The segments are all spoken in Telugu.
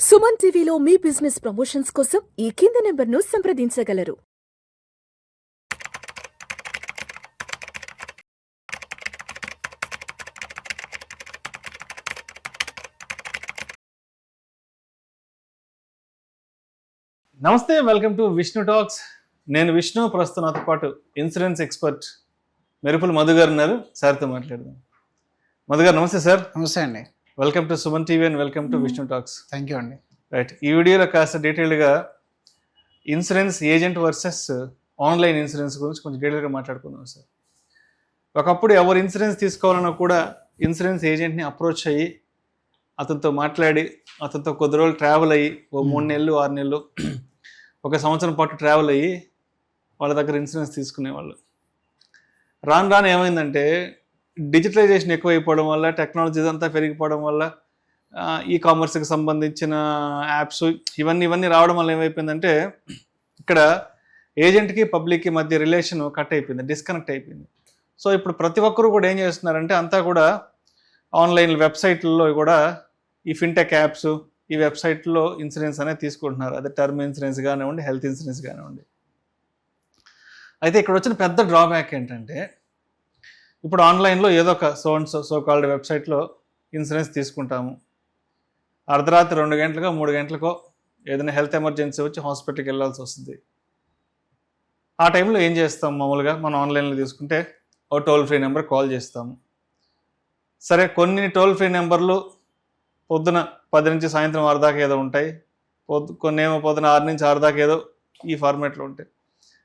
సుమన్ టీవీలో మీ బిజినెస్ ప్రమోషన్స్ కోసం ఈ కింది నెంబర్ను సంప్రదించగలరు. నమస్తే, వెల్కమ్ టు విష్ణు టాక్స్. నేను విష్ణు. ప్రస్తుతం నాతో పాటు ఇన్సూరెన్స్ ఎక్స్పర్ట్ మెరుపుల మధు గారు ఉన్నారు. సార్తో మాట్లాడదాం. మధు గారు నమస్తే సార్. నమస్తే అండి. Welcome to Suman TV and welcome to Vishnu talks. Thank you అండి. రైట్, ఈ వీడియోలో కాస్త డీటెయిల్గా insurance agent versus online insurance గురించి కొంచెం డీటెయిల్గా మాట్లాడుకుందాం సార్. ఒకప్పుడు ఎవరు ఇన్సూరెన్స్ తీసుకోవాలన్నా కూడా ఇన్సూరెన్స్ ఏజెంట్ని అప్రోచ్ అయ్యి అతనితో మాట్లాడి అతనితో కొద్ది రోజులు ట్రావెల్ అయ్యి 3 నెలలు 6 నెలలు 1 సంవత్సరం పాటు ట్రావెల్ అయ్యి వాళ్ళ దగ్గర ఇన్సూరెన్స్ తీసుకునేవాళ్ళు. రాను ఏమైందంటే డిజిటలైజేషన్ ఎక్కువైపోవడం వల్ల, టెక్నాలజీ అంతా పెరిగిపోవడం వల్ల, ఈ కామర్స్కి సంబంధించిన యాప్స్ ఇవన్నీ రావడం వల్ల ఏమైపోయిందంటే ఇక్కడ ఏజెంట్కి పబ్లిక్కి మధ్య రిలేషన్ కట్ అయిపోయింది, డిస్కనెక్ట్ అయిపోయింది. సో ఇప్పుడు ప్రతి ఒక్కరు కూడా ఏం చేస్తున్నారంటే అంతా కూడా ఆన్లైన్ వెబ్సైట్లలో కూడా ఈ ఫిన్టెక్ యాప్స్, ఈ వెబ్సైట్లో ఇన్సూరెన్స్ అనేది తీసుకుంటున్నారు. అదే టర్మ్ ఇన్సూరెన్స్ కానివ్వండి, హెల్త్ ఇన్సూరెన్స్ కానివ్వండి. అయితే ఇక్కడ వచ్చిన పెద్ద డ్రాబ్యాక్ ఏంటంటే ఇప్పుడు ఆన్లైన్లో ఏదో ఒక సో కాల్డ్ వెబ్సైట్లో ఇన్సూరెన్స్ తీసుకుంటాము. అర్ధరాత్రి 2 గంటలకో 3 గంటలకో ఏదైనా హెల్త్ ఎమర్జెన్సీ వచ్చి హాస్పిటల్కి వెళ్ళాల్సి వస్తుంది. ఆ టైంలో ఏం చేస్తాం? మామూలుగా మనం ఆన్లైన్లో తీసుకుంటే ఓ టోల్ ఫ్రీ నెంబర్ కాల్ చేస్తాము. సరే, కొన్ని టోల్ ఫ్రీ నెంబర్లు పొద్దున 10 నుంచి సాయంత్రం 6 దాకా ఏదో ఉంటాయి. కొన్ని ఏమో పొద్దున 6 నుంచి 6 దాకా ఏదో ఈ ఫార్మేట్లో ఉంటాయి.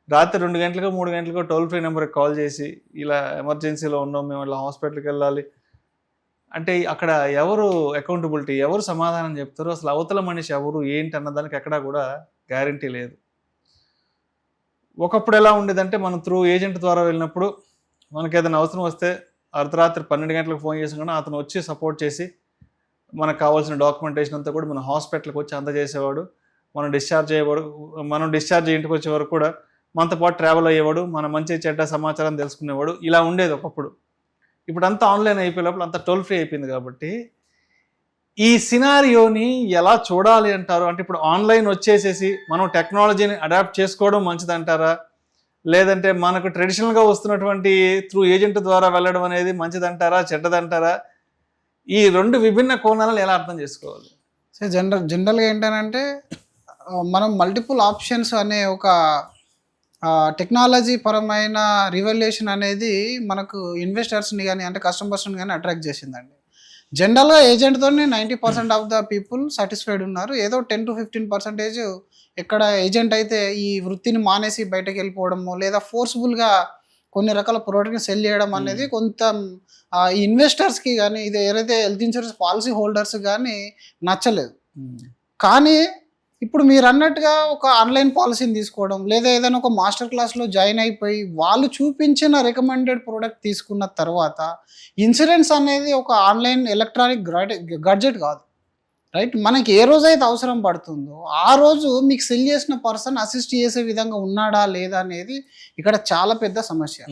రాత్రి 2 గంటలకో 3 గంటలకో టోల్ ఫ్రీ నెంబర్కి కాల్ చేసి ఇలా ఎమర్జెన్సీలో ఉన్నాం, మేము ఇలా హాస్పిటల్కి వెళ్ళాలి అంటే అక్కడ ఎవరు అకౌంటబిలిటీ, ఎవరు సమాధానం చెప్తారు? అసలు అవతల మనిషి ఎవరు ఏంటి అన్నదానికి ఎక్కడా కూడా గ్యారంటీ లేదు. ఒకప్పుడు ఎలా ఉండేదంటే మనం త్రూ ఏజెంట్ ద్వారా వెళ్ళినప్పుడు మనకి ఏదైనా అవసరం వస్తే అర్ధరాత్రి 12 గంటలకు ఫోన్ చేసిన కూడా అతను వచ్చి సపోర్ట్ చేసి మనకు కావాల్సిన డాక్యుమెంటేషన్ అంతా కూడా మన హాస్పిటల్కి వచ్చి అందజేసేవాడు. మనం డిశ్చార్జ్ ఇంటికి వచ్చే వరకు కూడా మనతో పాటు ట్రావెల్ అయ్యేవాడు, మన మంచి చెడ్డ సమాచారం తెలుసుకునేవాడు. ఇలా ఉండేది ఒకప్పుడు. ఇప్పుడు అంతా ఆన్లైన్ అయిపోయేటప్పుడు అంతా టోల్ ఫ్రీ అయిపోయింది. కాబట్టి ఈ సినారియోని ఎలా చూడాలి అంటారు? అంటే ఇప్పుడు ఆన్లైన్ వచ్చేసేసి మనం టెక్నాలజీని అడాప్ట్ చేసుకోవడం మంచిదంటారా, లేదంటే మనకు ట్రెడిషనల్గా వస్తున్నటువంటి త్రూ ఏజెంట్ ద్వారా వెళ్ళడం అనేది మంచిదంటారా, చెడ్డదంటారా? ఈ 2 విభిన్న కోణాలను ఎలా అర్థం చేసుకోవాలి? సో జనరల్గా ఏంటంటే మనం మల్టిపుల్ ఆప్షన్స్ అనే ఒక టెక్నాలజీ పరమైన రివల్యూషన్ అనేది మనకు ఇన్వెస్టర్స్ని కానీ అంటే కస్టమర్స్ని కానీ అట్రాక్ట్ చేసిందండి. జనరల్గా ఏజెంట్తో 90% ఆఫ్ ద పీపుల్ సాటిస్ఫైడ్ ఉన్నారు. ఏదో 10 to 15% ఎక్కడ ఏజెంట్ అయితే ఈ వృత్తిని మానేసి బయటకు వెళ్ళిపోవడము, లేదా ఫోర్స్ఫుల్గా కొన్ని రకాల ప్రోడక్ట్ని సెల్ చేయడం అనేది కొంత ఇన్వెస్టర్స్కి కానీ ఇది ఏదైతే హెల్త్ ఇన్సూరెన్స్ పాలసీ హోల్డర్స్ కానీ నచ్చలేదు. కానీ ఇప్పుడు మీరు అన్నట్టుగా ఒక ఆన్లైన్ పాలసీని తీసుకోవడం, లేదా ఏదైనా ఒక మాస్టర్ క్లాస్లో జాయిన్ అయిపోయి వాళ్ళు చూపించిన రికమెండెడ్ ప్రోడక్ట్ తీసుకున్న తర్వాత ఇన్సూరెన్స్ అనేది ఒక ఆన్లైన్ ఎలక్ట్రానిక్ గడ్జెట్ కాదు, రైట్? మనకి ఏ రోజైతే అవసరం పడుతుందో ఆ రోజు మీకు సెల్ చేసిన పర్సన్ అసిస్ట్ చేసే విధంగా ఉన్నాడా లేదా అనేది ఇక్కడ చాలా పెద్ద సమస్య.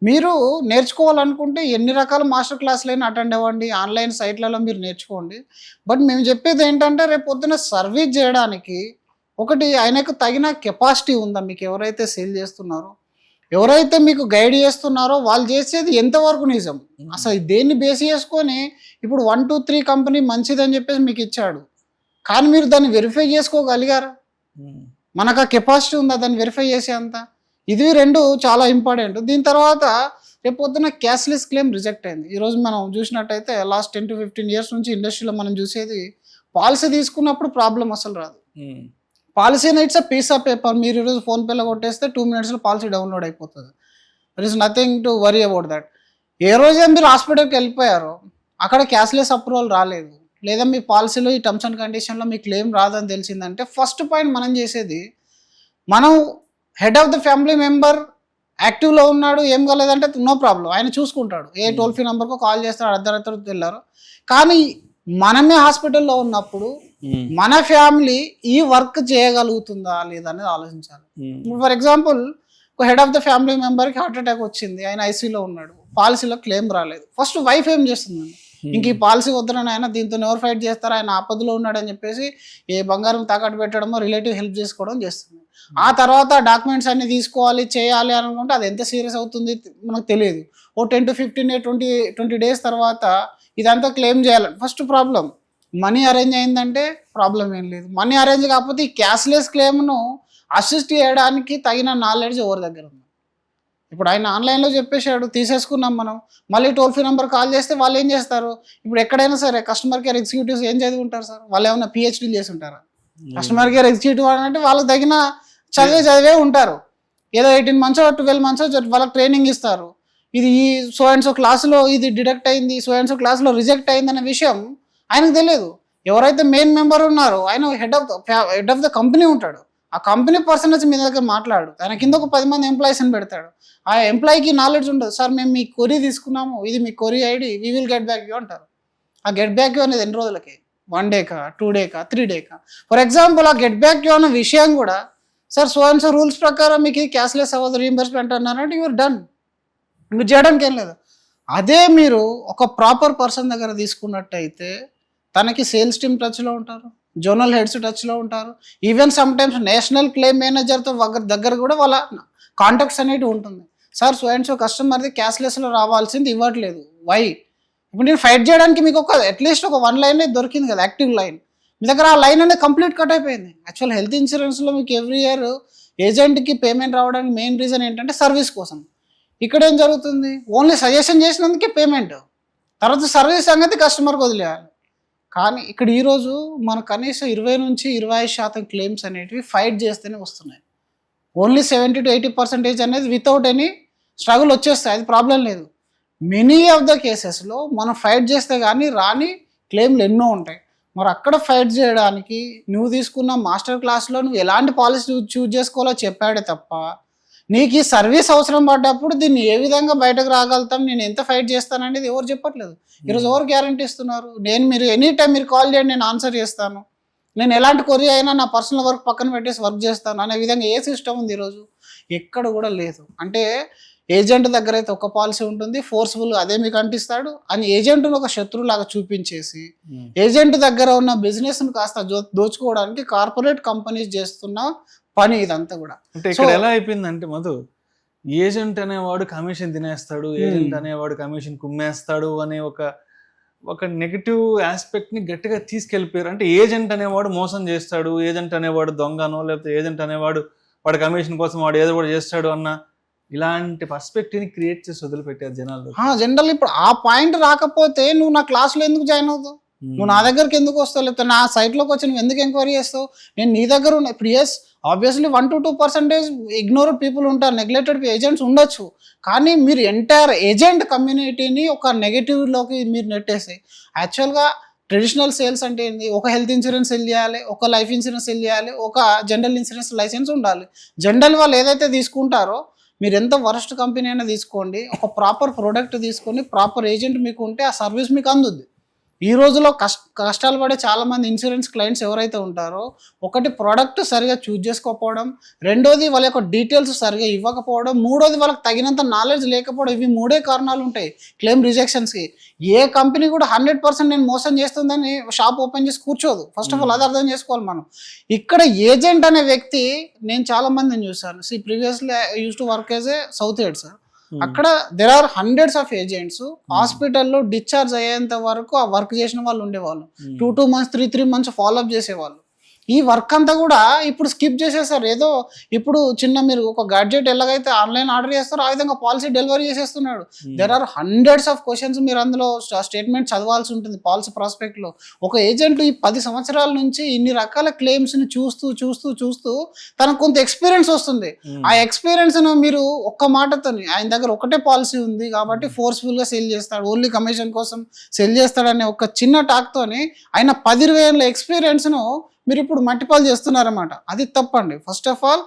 మీరు నేర్చుకోవాలనుకుంటే ఎన్ని రకాల మాస్టర్ క్లాసులైనా అటెండ్ అవ్వండి, ఆన్లైన్ సైట్లలో మీరు నేర్చుకోండి. బట్ మేము చెప్పేది ఏంటంటే రేపు పొద్దున సర్వీస్ చేయడానికి ఒకటి ఆయనకు తగిన కెపాసిటీ ఉందా? మీకు ఎవరైతే సేల్ చేస్తున్నారో, ఎవరైతే మీకు గైడ్ చేస్తున్నారో వాళ్ళు చేసేది ఎంతవరకు నిజం, అసలు దేన్ని బేస్ చేసుకొని ఇప్పుడు 1, 2, 3 కంపెనీ మంచిదని చెప్పేసి మీకు ఇచ్చాడు, కానీ మీరు దాన్ని వెరిఫై చేసుకోగలిగారా? మనకు ఆ కెపాసిటీ ఉందా దాన్ని వెరిఫై చేసే అంత? ఇది 2 చాలా ఇంపార్టెంట్. దీని తర్వాత రేపు పొద్దున క్యాష్లెస్ క్లెయిమ్ రిజెక్ట్ అయింది. ఈరోజు మనం చూసినట్టయితే లాస్ట్ 10 to 15 years నుంచి ఇండస్ట్రీలో మనం చూసేది పాలసీ తీసుకున్నప్పుడు ప్రాబ్లం అసలు రాదు. Policy it's a piece of paper. మీరు ఈరోజు ఫోన్పేలో కొట్టేస్తే 2 minutesలో పాలసీ డౌన్లోడ్ అయిపోతుంది. There is nothing to worry about that. ఏ రోజే మీరు హాస్పిటల్కి వెళ్ళిపోయారో అక్కడ క్యాష్లెస్ అప్రూవల్ రాలేదు, లేదా మీ పాలసీలో ఈ టర్మ్స్ అండ్ కండిషన్లో మీ క్లెయిమ్ రాదని తెలిసిందంటే ఫస్ట్ పాయింట్ మనం చేసేది, మనం head of the family member యాక్టివ్లో ఉన్నాడు, ఏం కాలేదంటే నో ప్రాబ్లం, ఆయన చూసుకుంటాడు. ఏ టోల్ ఫ్రీ నెంబర్కో కాల్ చేస్తాడు, అర్ధరాత్రి వెళ్ళారు. కానీ మనమే హాస్పిటల్లో ఉన్నప్పుడు మన ఫ్యామిలీ ఈ వర్క్ చేయగలుగుతుందా లేదా అనేది ఆలోచించాలి. For example head of the family మెంబర్కి హార్ట్ అటాక్ వచ్చింది, ఆయన ఐసీలో ఉన్నాడు, పాలసీలో క్లెయిమ్ రాలేదు. ఫస్ట్ వైఫ్ ఏం చేస్తుందండి? ఇంక ఈ పాలసీ వద్దురని ఆయన దీంతో ఎవరు ఫైట్ చేస్తారు, ఆయన ఆపదలో ఉన్నాడని చెప్పేసి ఏ బంగారం తాకట్టు పెట్టడమో రిలేటివ్ హెల్ప్ చేసుకోవడం చేస్తుంది. ఆ తర్వాత డాక్యుమెంట్స్ అన్ని తీసుకోవాలి చేయాలి అనుకుంటే అది ఎంత సీరియస్ అవుతుంది మనకు తెలియదు. ఓ 10 to 15 20 days తర్వాత ఇదంతా క్లెయిమ్ చేయాలి. ఫస్ట్ ప్రాబ్లం మనీ అరేంజ్ అయిందంటే ప్రాబ్లం ఏం లేదు. మనీ అరేంజ్ కాకపోతే ఈ క్యాష్లెస్ క్లెయిమ్ను అసిస్ట్ చేయడానికి తగిన నాలెడ్జ్ ఎవరి దగ్గర ఉంది. ఇప్పుడు ఆయన ఆన్లైన్లో చెప్పేశాడు, తీసేసుకున్నాం మనం, మళ్ళీ టోల్ ఫ్రీ నెంబర్ కాల్ చేస్తే వాళ్ళు ఏం చేస్తారు? ఇప్పుడు ఎక్కడైనా సరే కస్టమర్ కేర్ ఎగ్జిక్యూటివ్స్ ఏం చదివి ఉంటారు సార్? వాళ్ళు ఏమైనా పిహెచ్డీలు చేసి ఉంటారా? కస్టమర్ కేర్ ఎగ్జిక్యూటివ్ అంటే వాళ్ళకి తగిన చదివే ఉంటారు. ఏదో 18 months 12 months వాళ్ళకి ట్రైనింగ్ ఇస్తారు. ఇది ఈ సో అండ్ సో క్లాసులో ఇది డిడక్ట్ అయింది, సో అండ్ సో క్లాస్లో రిజెక్ట్ అయింది అనే విషయం ఆయనకు తెలియదు. ఎవరైతే మెయిన్ మెంబర్ ఉన్నారో ఆయన హెడ్ ఆఫ్ ద కంపెనీ ఉంటాడు. ఆ కంపెనీ పర్సన్ వచ్చి మీ దగ్గర మాట్లాడు, ఆయన కింద ఒక 10 మంది ఎంప్లాయీస్ని పెడతాడు. ఆ ఎంప్లాయీకి నాలెడ్జ్ ఉండదు. సార్ మేము మీ కొరీ తీసుకున్నాము, ఇది మీ query ID, we will get back you అంటారు. ఆ గెట్ బ్యాక్ యూ అనేది ఎన్ని రోజులకి? 1 day, 2 day, 3 day? For example ఆ గెట్ బ్యాక్ యూ అన్న విషయం కూడా sir so and so rules ప్రకారం మీకు ఇది క్యాష్లెస్ అవ్వదు, రీఎంబర్స్మెంట్ అన్నారంటే యువర్ డన్, మీరు చేయడానికి ఏం లేదు. అదే మీరు ఒక ప్రాపర్ పర్సన్ దగ్గర తీసుకున్నట్టయితే తనకి సేల్స్ టీమ్ టచ్లో ఉంటారు, జోనల్ హెడ్స్ టచ్లో ఉంటారు, even some times national claim మేనేజర్తో దగ్గర కూడా వాళ్ళ కాంటాక్ట్స్ అనేవి ఉంటుంది. సార్ సో అండ్ సో కస్టమర్ది క్యాష్లెస్లో రావాల్సింది ఇవ్వట్లేదు, వై? ఇప్పుడు నేను ఫైట్ చేయడానికి మీకు అట్లీస్ట్ ఒక 1 line దొరికింది కదా, యాక్టివ్ లైన్. మీ దగ్గర ఆ లైన్ అనేది కంప్లీట్ కట్ అయిపోయింది. యాక్చువల్ హెల్త్ ఇన్సూరెన్స్లో మీకు ఎవ్రీ ఇయర్ ఏజెంట్కి పేమెంట్ రావడానికి మెయిన్ రీజన్ ఏంటంటే సర్వీస్ కోసం. ఇక్కడ ఏం జరుగుతుంది? ఓన్లీ సజెషన్ చేసినందుకే పేమెంట్, తర్వాత సర్వీస్ సంగతి కస్టమర్కి వదిలేయాలి. కానీ ఇక్కడ ఈరోజు మనకు కనీసం 20 నుంచి 25% క్లెయిమ్స్ అనేటివి ఫైట్ చేస్తేనే వస్తున్నాయి. ఓన్లీ 70 to 80% అనేది వితౌట్ ఎనీ స్ట్రగుల్ వచ్చేస్తాయి, అది ప్రాబ్లం లేదు. మెనీ ఆఫ్ ద కేసెస్లో మనం ఫైట్ చేస్తే కానీ రాని క్లెయిమ్లు ఎన్నో ఉంటాయి. మరి అక్కడ ఫైట్ చేయడానికి నువ్వు తీసుకున్న మాస్టర్ క్లాస్లో నువ్వు ఎలాంటి పాలసీ చూజ్ చేసుకోవాలో చెప్పాడే తప్ప నీకు ఈ సర్వీస్ అవసరం పడ్డప్పుడు దీన్ని ఏ విధంగా బయటకు రాగలుగుతాం, నేను ఎంత ఫైట్ చేస్తాననేది ఎవరు చెప్పట్లేదు. ఈరోజు ఎవరు గ్యారంటీ ఇస్తున్నారు? మీరు ఎనీ టైం మీరు కాల్ చేయండి, నేను ఆన్సర్ చేస్తాను, నేను ఎలాంటి కొరీ అయినా నా పర్సనల్ వర్క్ పక్కన పెట్టేసి వర్క్ చేస్తాను అనే విధంగా ఏ సిస్టమ్ ఉంది ఈరోజు? ఎక్కడ కూడా లేదు. అంటే ఏజెంట్ దగ్గర అయితే ఒక పాలసీ ఉంటుంది, ఫోర్స్ఫుల్ అదే మీకు అంటిస్తాడు అని ఏజెంట్ను ఒక శత్రువులాగా చూపించేసి ఏజెంట్ దగ్గర ఉన్న బిజినెస్ను కాస్త దోచుకోవడానికి కార్పొరేట్ కంపెనీస్ చేస్తున్న పని ఇదంతా కూడా. అంటే ఇక్కడ ఎలా అయిపోయిందంటే మధు, ఏజెంట్ అనేవాడు కమిషన్ తినేస్తాడు, ఏజెంట్ అనేవాడు కమిషన్ కుమ్మేస్తాడు అనే ఒక నెగిటివ్ ఆస్పెక్ట్ని గట్టిగా తీసుకెళ్ళిపోయారు. అంటే ఏజెంట్ అనేవాడు మోసం చేస్తాడు, ఏజెంట్ అనేవాడు దొంగనో, లేకపోతే ఏజెంట్ అనేవాడు వాడు కమిషన్ కోసం వాడు ఏదో కూడా చేస్తాడు అన్న ఇలాంటి పర్స్పెక్టివ్ని క్రియేట్ చేసి వదిలిపెట్టారు జనాలు. జనరల్ ఇప్పుడు ఆ పాయింట్ రాకపోతే నువ్వు నా క్లాస్లో ఎందుకు జాయిన్ అవుతావు? నువ్వు నా దగ్గరికి ఎందుకు వస్తావు? లేకపోతే నా సైట్లోకి వచ్చి నువ్వు ఎందుకు ఎంక్వైరీ చేస్తావు? నేను నీ దగ్గర ఉన్న ఇప్పుడు as obviously 1 to 2% ignored people ఉంటారు, నెగ్లెక్టెడ్ ఏజెంట్స్ ఉండొచ్చు. కానీ మీరు ఎంటైర్ ఏజెంట్ కమ్యూనిటీని ఒక నెగటివ్లోకి మీరు నెట్టేసి యాక్చువల్గా ట్రెడిషనల్ సేల్స్ అంటే ఏంటి? ఒక హెల్త్ ఇన్సూరెన్స్ సెల్ చేయాలి, ఒక లైఫ్ ఇన్సూరెన్స్ సెల్ చేయాలి, ఒక జనరల్ ఇన్సూరెన్స్ లైసెన్స్ ఉండాలి. జనరల్ వాళ్ళు ఏదైతే తీసుకుంటారో మీరు ఎంత వరస్ట్ కంపెనీ అయినా తీసుకోండి, ఒక ప్రాపర్ ప్రోడక్ట్ తీసుకొని ప్రాపర్ ఏజెంట్ మీకు ఉంటే ఆ సర్వీస్ మీకు అందుద్ది. ఈ రోజులో కష్టాలు పడే చాలామంది ఇన్సూరెన్స్ క్లయింట్స్ ఎవరైతే ఉంటారో, ఒకటి ప్రోడక్ట్ సరిగా చూజ్ చేసుకోకపోవడం, రెండోది వాళ్ళ యొక్క డీటెయిల్స్ సరిగా ఇవ్వకపోవడం, మూడోది వాళ్ళకి తగినంత నాలెడ్జ్ లేకపోవడం. ఇవి 3 కారణాలు ఉంటాయి క్లెయిమ్ రిజెక్షన్స్కి. ఏ కంపెనీ కూడా 100% నేను మోసం చేస్తుందని షాప్ ఓపెన్ చేసి కూర్చోదు. ఫస్ట్ ఆఫ్ ఆల్ అది అర్థం చేసుకోవాలి మనం. ఇక్కడ ఏజెంట్ అనే వ్యక్తి నేను చాలా మందిని చూసాను. Previously I use to work as a south head sir. అక్కడ there are hundreds of agents హాస్పిటల్లో డిశ్చార్జ్ అయ్యేంత వరకు ఆ వర్క్ చేసిన వాళ్ళు ఉండేవాళ్ళు. 2 months 3 months ఫాలోఅప్ చేసేవాళ్ళు. ఈ వర్క్ అంతా కూడా ఇప్పుడు స్కిప్ చేసేస్తారు. ఏదో ఇప్పుడు చిన్న మీరు ఒక గాడ్జెట్ ఎలాగైతే ఆన్లైన్ ఆర్డర్ చేస్తారో ఆ విధంగా పాలసీ డెలివరీ చేసేస్తున్నాడు. There are hundreds of questions మీరు అందులో స్టేట్మెంట్ చదవాల్సి ఉంటుంది పాలసీ ప్రాస్పెక్ట్లో. ఒక ఏజెంట్ ఈ 10 సంవత్సరాల నుంచి ఇన్ని రకాల క్లెయిమ్స్ని చూస్తూ తనకు కొంత ఎక్స్పీరియన్స్ వస్తుంది. ఆ ఎక్స్పీరియన్స్ను మీరు ఒక్క మాటతో ఆయన దగ్గర ఒకటే పాలసీ ఉంది కాబట్టి ఫోర్స్ఫుల్గా సెల్ చేస్తాడు, ఓన్లీ కమిషన్ కోసం సెల్ చేస్తాడనే ఒక చిన్న టాక్తోని ఆయన 10-20 ఏళ్ళ ఎక్స్పీరియన్స్ను మీరు ఇప్పుడు మల్టిపల్ చేస్తున్నారన్నమాట. అది తప్పండి. ఫస్ట్ ఆఫ్ ఆల్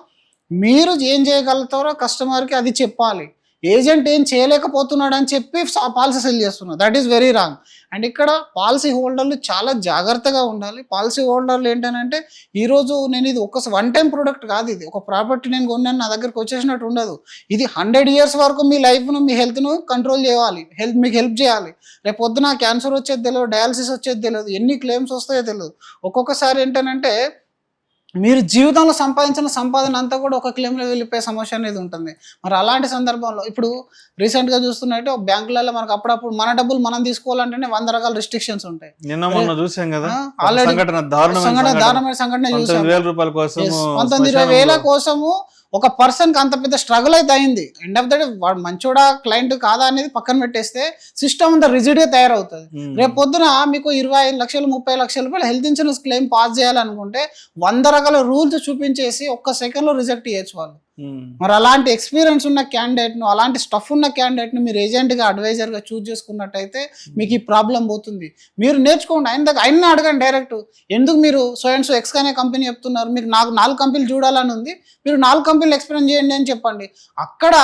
మీరు ఏం చేయగలుగుతారో కస్టమర్కి అది చెప్పాలి. ఏజెంట్ ఏం చేయలేకపోతున్నాడు అని చెప్పి పాలసీ సెల్ చేస్తున్నారు. That is very wrong. And ఇక్కడ పాలసీ హోల్డర్లు చాలా జాగ్రత్తగా ఉండాలి. పాలసీ హోల్డర్లు ఏంటంటే ఈరోజు నేను ఇది ఒక వన్ టైం ప్రోడక్ట్ కాదు, ఇది ఒక ప్రాపర్టీ నేను కొన్నాను నా దగ్గరకు వచ్చేసినట్టు ఉండదు. ఇది 100 years వరకు మీ లైఫ్ను మీ హెల్త్ను కంట్రోల్ చేయాలి, మీకు హెల్ప్ చేయాలి. రేపు పొద్దున క్యాన్సర్ వచ్చేది తెలియదు, డయాలసిస్ వచ్చేది తెలియదు, ఎన్ని క్లెయిమ్స్ వస్తాయో తెలియదు. ఒక్కొక్కసారి ఏంటంటే మీరు జీవితంలో సంపాదించిన సంపాదన అంతా కూడా ఒక క్లెయిమ్లో వెళ్ళిపోయే సమస్య అనేది ఉంటుంది. మరి అలాంటి సందర్భంలో ఇప్పుడు రీసెంట్గా చూస్తున్నట్టు బ్యాంకులలో మనకు అప్పుడప్పుడు మన డబ్బులు మనం తీసుకోవాలంటేనే 100 రకాల రిస్ట్రిక్షన్స్ ఉంటాయి. నిన్న మొన్న చూసాం కదా, ఆల్రెడీ దారుణమైన సంఘటన చూసాం. 19,000 కోసము ఒక పర్సన్కి అంత పెద్ద స్ట్రగుల్ అయితే అయింది. ఎండ్ ఆఫ్ ద డే వాడు మంచోడా క్లయింట్ కాదా అనేది పక్కన పెట్టేస్తే సిస్టమ్ అంతా రిజిడ్గా తయారవుతుంది. రేపు పొద్దున మీకు 25 లక్షలు 30 లక్షల రూపాయలు హెల్త్ ఇన్సూరెన్స్ క్లెయిమ్ పాస్ చేయాలనుకుంటే 100 రకాల రూల్స్ చూపించేసి ఒక్క సెకండ్లో రిజెక్ట్ చేయొచ్చు వాళ్ళు. మరి అలాంటి ఎక్స్పీరియన్స్ ఉన్న క్యాండిడేట్ను, అలాంటి స్టఫ్ ఉన్న క్యాండిడేట్ను మీరు ఏజెంట్గా అడ్వైజర్గా చూస్ చేసుకున్నట్టయితే మీకు ఈ ప్రాబ్లం పోతుంది. మీరు నేర్చుకోండి, ఆయన అడగండి డైరెక్ట్, ఎందుకు మీరు సో అండ్ సో ఎక్స్ అనే కంపెనీ చెప్తున్నారు, మీకు నాకు 4 కంపెనీలు చూడాలని ఉంది, మీరు 4 కంపెనీలు ఎక్స్ప్లెయిన్ చేయండి అని చెప్పండి. అక్కడ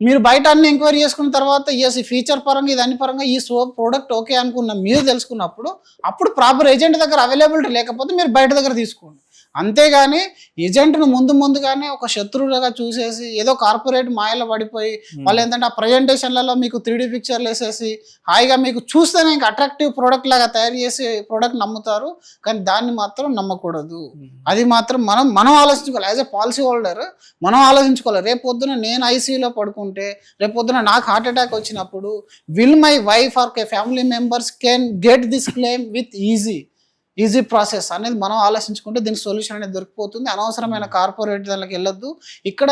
మీరు బయట అన్ని ఎంక్వైరీ చేసుకున్న తర్వాత ఎస్ ఈ ఫీచర్ పరంగా ఇది అన్ని పరంగా ఈ ప్రోడక్ట్ ఓకే అనుకున్న మీరు తెలుసుకున్నప్పుడు అప్పుడు ప్రాపర్ ఏజెంట్ దగ్గర అవైలబిలిటీ లేకపోతే మీరు బయట దగ్గర తీసుకోండి. అంతేగాని ఏజెంట్ను ముందుగానే ఒక శత్రువులుగా చూసేసి ఏదో కార్పొరేట్ మాయలో పడిపోయి వాళ్ళు ఏంటంటే ఆ ప్రజెంటేషన్లలో మీకు 3D పిక్చర్లు వేసేసి హాయిగా మీకు చూస్తేనే ఇంకా అట్రాక్టివ్ ప్రోడక్ట్ లాగా తయారు చేసి ప్రోడక్ట్ నమ్ముతారు. కానీ దాన్ని మాత్రం నమ్మకూడదు. అది మాత్రం మనం ఆలోచించుకోవాలి. యాజ్ ఎ పాలసీ హోల్డర్ మనం ఆలోచించుకోవాలి. రేపు పొద్దున నేను ఐసీయూలో పడుకుంటే, రేపు పొద్దున నాకు హార్ట్ అటాక్ వచ్చినప్పుడు will my wife or family members can get this claim with easy process అనేది మనం ఆలోచించుకుంటే దీనికి సొల్యూషన్ అనేది దొరికిపోతుంది. అనవసరమైన కార్పొరేట్ దానికి వెళ్ళొద్దు. ఇక్కడ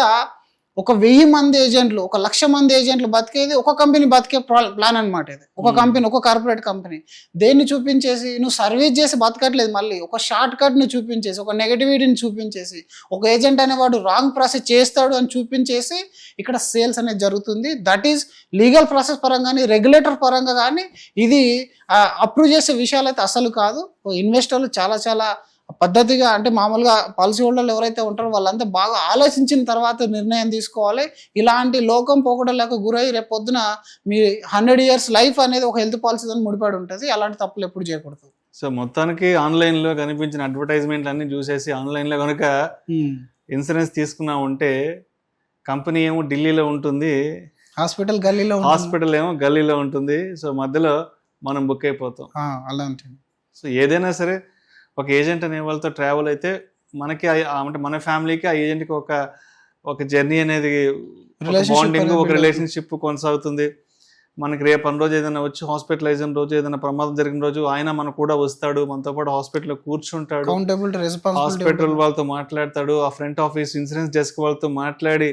ఒక 1000 మంది ఏజెంట్లు, 1,00,000 మంది ఏజెంట్లు బతికేది ఒక కంపెనీ బతికే ప్లాన్ అనమాట. ఇది ఒక కంపెనీ, ఒక కార్పొరేట్ కంపెనీ. దేన్ని చూపించేసి నువ్వు సర్వీస్ చేసి బతకట్లేదు, మళ్ళీ ఒక షార్ట్ కట్ని చూపించేసి, ఒక నెగటివిటీని చూపించేసి, ఒక ఏజెంట్ అనేవాడు రాంగ్ ప్రాసెస్ చేస్తాడు అని చూపించేసి ఇక్కడ సేల్స్ అనేది జరుగుతుంది. దట్ ఈస్ లీగల్ ప్రాసెస్ పరంగా కానీ రెగ్యులేటర్ పరంగా కానీ ఇది అప్రూవ్ చేసే విషయాలు అయితే అసలు కాదు. ఇన్వెస్టర్లు చాలా పద్ధతిగా, అంటే మామూలుగా పాలసీ హోల్డర్లు ఎవరైతే ఉంటారో వాళ్ళంతా బాగా ఆలోచించిన తర్వాత నిర్ణయం తీసుకోవాలి. ఇలాంటి లోకం పోకడలకు గురై రేపు పొద్దున మీ 100 years లైఫ్ అనేది ఒక హెల్త్ పాలసీతో ముడిపడి ఉంటుంది. అలాంటి తప్పులు ఎప్పుడు చేయకూడదు. సో మొత్తానికి ఆన్లైన్లో కనిపించిన అడ్వర్టైజ్మెంట్ అన్ని చూసేసి ఆన్లైన్లో కనుక ఇన్సూరెన్స్ తీసుకున్నాం ఉంటే కంపెనీ ఏమో ఢిల్లీలో ఉంటుంది, హాస్పిటల్ ఏమో గల్లీలో ఉంటుంది. సో మధ్యలో మనం బుక్ అయిపోతాం. అలా ఉంటుంది. సో ఏదైనా సరే ఒక ఏజెంట్ అనే వాళ్ళతో ట్రావెల్ అయితే మనకి అంటే మన ఫ్యామిలీకి ఆ ఏజెంట్కి ఒక జర్నీ అనేది, బాండింగ్, ఒక రిలేషన్షిప్ కొనసాగుతుంది. మనకి రేపు అన్న రోజు ఏదైనా వచ్చి హాస్పిటలైజ్ అయిన రోజు, ఏదైనా ప్రమాదం జరిగిన రోజు ఆయన మన కూడా వస్తాడు, మనతో పాటు హాస్పిటల్లో కూర్చుంటాడు, హాస్పిటల్ వాళ్ళతో మాట్లాడతాడు, ఆ ఫ్రంట్ ఆఫీస్ ఇన్సూరెన్స్ డెస్క్ వాళ్ళతో మాట్లాడి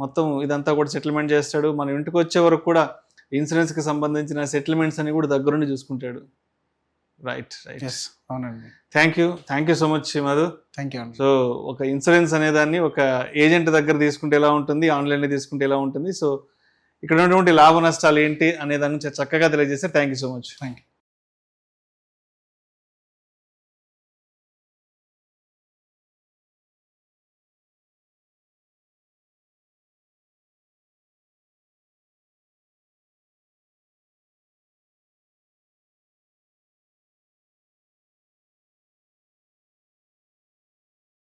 మొత్తం ఇదంతా కూడా సెటిల్మెంట్ చేస్తాడు. మన ఇంటికి వచ్చే వరకు కూడా ఇన్సూరెన్స్కి సంబంధించిన సెటిల్మెంట్స్ అని కూడా దగ్గరుండి చూసుకుంటాడు. రైట్. అవునండి. Thank you so much Madhu. Thank you. So ఒక ఇన్సూరెన్స్ అనేదాన్ని ఒక ఏజెంట్ దగ్గర తీసుకుంటే ఎలా ఉంటుంది, ఆన్లైన్లో తీసుకుంటే ఎలా ఉంటుంది, సో ఇక్కడ ఉన్నటువంటి లాభ నష్టాలు ఏంటి అనే దాని నుంచి చక్కగా తెలియజేస్తే thank you so much. Thank you.